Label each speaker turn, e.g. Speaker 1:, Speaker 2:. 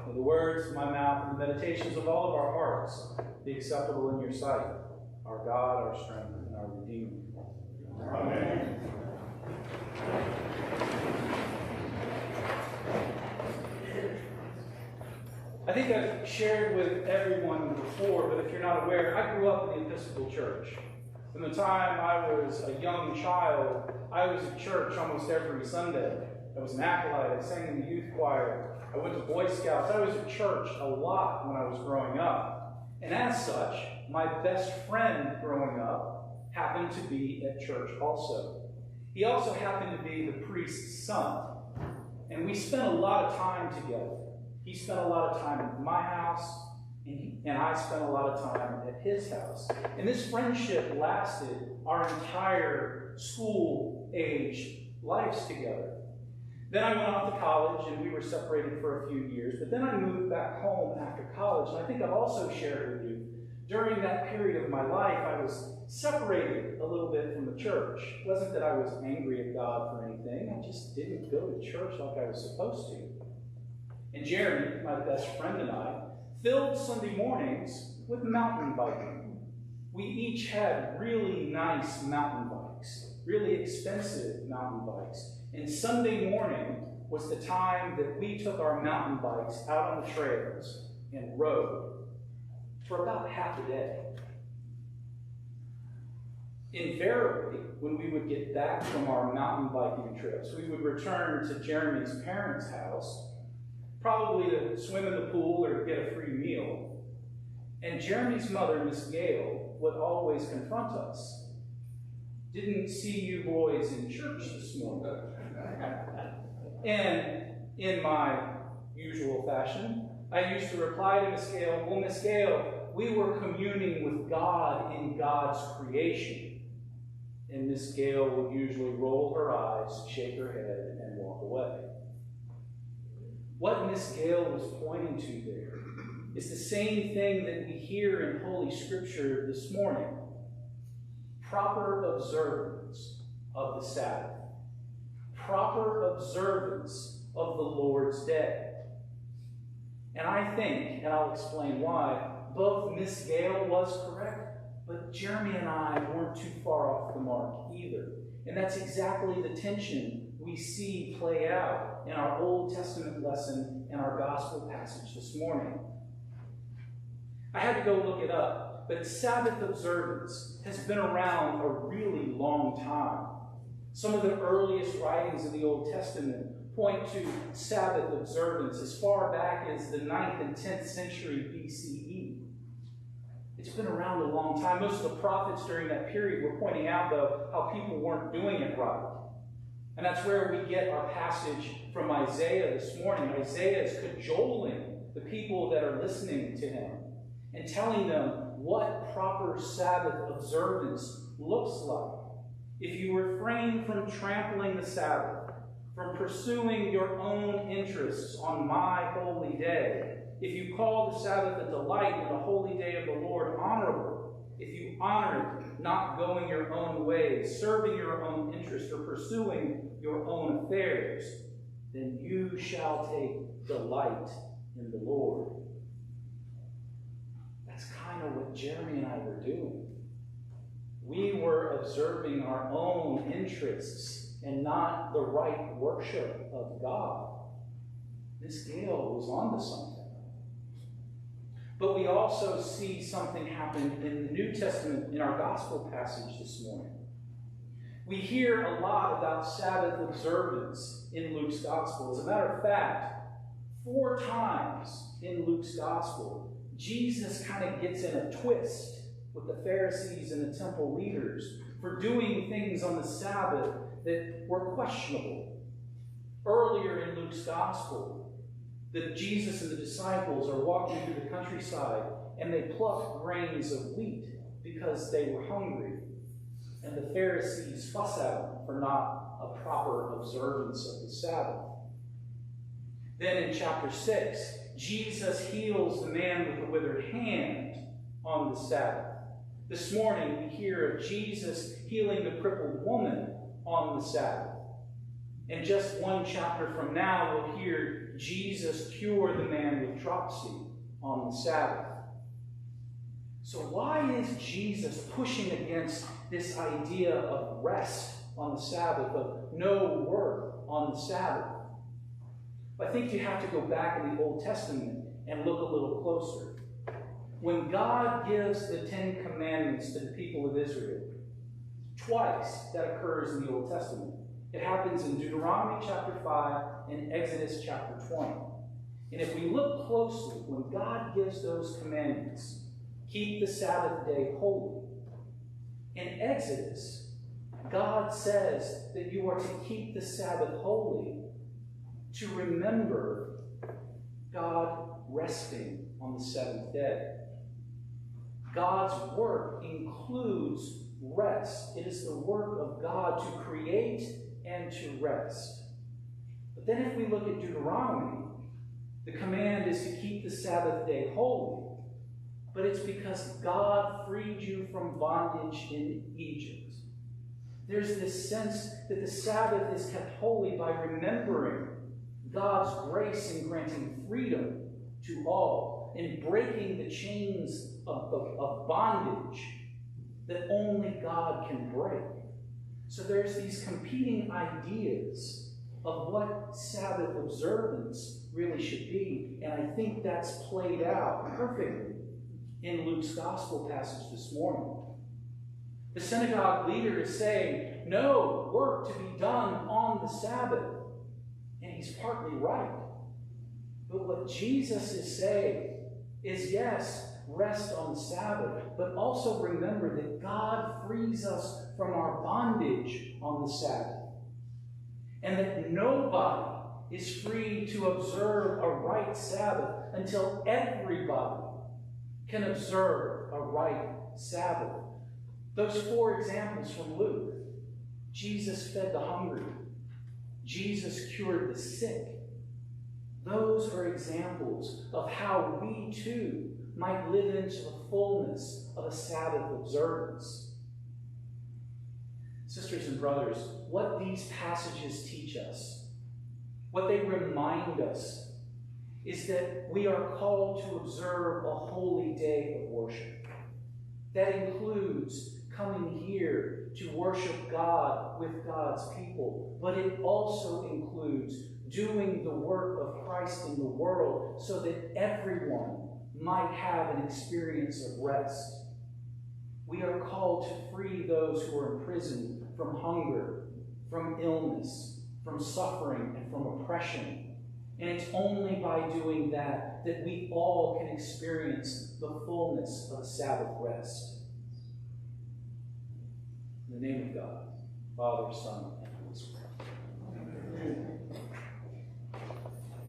Speaker 1: May the words of my mouth and the meditations of all of our hearts be acceptable in your sight, our God, our strength, and our Redeemer. Amen. I think I've shared with everyone before, but if you're not aware, I grew up in the Episcopal Church. From the time I was a young child, I was at church almost every Sunday. I was an acolyte. I sang in the youth choir. I went to Boy Scouts. I was at church a lot when I was growing up. And as such, my best friend growing up happened to be at church also. He also happened to be the priest's son. And we spent a lot of time together. He spent a lot of time at my house, and I spent a lot of time at his house. And this friendship lasted our entire school-age lives together. Then I went off to college, and we were separated for a few years. But then I moved back home after college, and I think I've also shared with you, during that period of my life, I was separated a little bit from the church. It wasn't that I was angry at God for anything. I just didn't go to church like I was supposed to. And Jeremy, my best friend, and I filled Sunday mornings with mountain biking. We each had really nice mountain bikes, really expensive mountain bikes. And Sunday morning was the time that we took our mountain bikes out on the trails and rode for about half a day. Invariably, when we would get back from our mountain biking trips, we would return to Jeremy's parents' house, probably to swim in the pool or get a free meal. And Jeremy's mother, Miss Gale, would always confront us. Didn't see you boys in church this morning. And in my usual fashion, I used to reply to Miss Gale, well, Miss Gale, we were communing with God in God's creation. And Miss Gale would usually roll her eyes, shake her head, and walk away. What Miss Gale was pointing to there is the same thing that we hear in Holy Scripture this morning. Proper observance of the Sabbath. Proper observance of the Lord's Day. And I think, and I'll explain why, both Miss Gale was correct, but Jeremy and I weren't too far off the mark either. And that's exactly the tension we see play out in our Old Testament lesson and our gospel passage this morning. I had to go look it up, but Sabbath observance has been around a really long time. Some of the earliest writings in the Old Testament point to Sabbath observance as far back as the 9th and 10th century BCE. It's been around a long time. Most of the prophets during that period were pointing out, though, how people weren't doing it right. And that's where we get our passage from Isaiah this morning. Isaiah is cajoling the people that are listening to him and telling them what proper Sabbath observance looks like. If you refrain from trampling the Sabbath, from pursuing your own interests on my holy day, if you call the Sabbath a delight and the holy day of the Lord honorable, if you honor it, not going your own ways, serving your own interests, or pursuing your own affairs, then you shall take delight in the Lord. That's kind of what Jeremy and I were doing. We were observing our own interests and not the right worship of God. Miss Gale was onto something. But we also see something happen in the New Testament in our gospel passage this morning. We hear a lot about Sabbath observance in Luke's gospel. As a matter of fact, 4 times in Luke's gospel, Jesus kind of gets in a twist with the Pharisees and the temple leaders for doing things on the Sabbath that were questionable. Earlier in Luke's gospel, that Jesus and the disciples are walking through the countryside and they pluck grains of wheat because they were hungry. And the Pharisees fuss at them for not a proper observance of the Sabbath. Then in chapter 6, Jesus heals the man with the withered hand on the Sabbath. This morning we hear of Jesus healing the crippled woman on the Sabbath. And just one chapter from now we'll hear Jesus cured the man with dropsy on the Sabbath. So why is Jesus pushing against this idea of rest on the Sabbath, of no work on the Sabbath? I think you have to go back in the Old Testament and look a little closer. When God gives the Ten Commandments to the people of Israel, twice that occurs in the Old Testament. It happens in Deuteronomy chapter 5 and Exodus chapter 20. And if we look closely, when God gives those commandments, keep the Sabbath day holy. In Exodus, God says that you are to keep the Sabbath holy to remember God resting on the seventh day. God's work includes rest. It is the work of God to create and to rest. But then if we look at Deuteronomy, the command is to keep the Sabbath day holy. But it's because God freed you from bondage in Egypt. There's this sense that the Sabbath is kept holy by remembering God's grace in granting freedom to all, in breaking the chains of bondage that only God can break. So there's these competing ideas of what Sabbath observance really should be, and I think that's played out perfectly in Luke's gospel passage this morning. The synagogue leader is saying, no work to be done on the Sabbath. And he's partly right. But what Jesus is saying is, yes, rest on the Sabbath, but also remember that God frees us from our bondage on the Sabbath. And that nobody is free to observe a right Sabbath until everybody can observe a right Sabbath. Those four examples from Luke: Jesus fed the hungry, Jesus cured the sick. Those are examples of how we too might live into the fullness of a Sabbath observance. Sisters and brothers, what these passages teach us, what they remind us, is that we are called to observe a holy day of worship. That includes coming here to worship God with God's people, but it also includes doing the work of Christ in the world so that everyone might have an experience of rest. We are called to free those who are imprisoned from hunger, from illness, from suffering, and from oppression. And it's only by doing that that we all can experience the fullness of Sabbath rest. In the name of God, Father, Son, and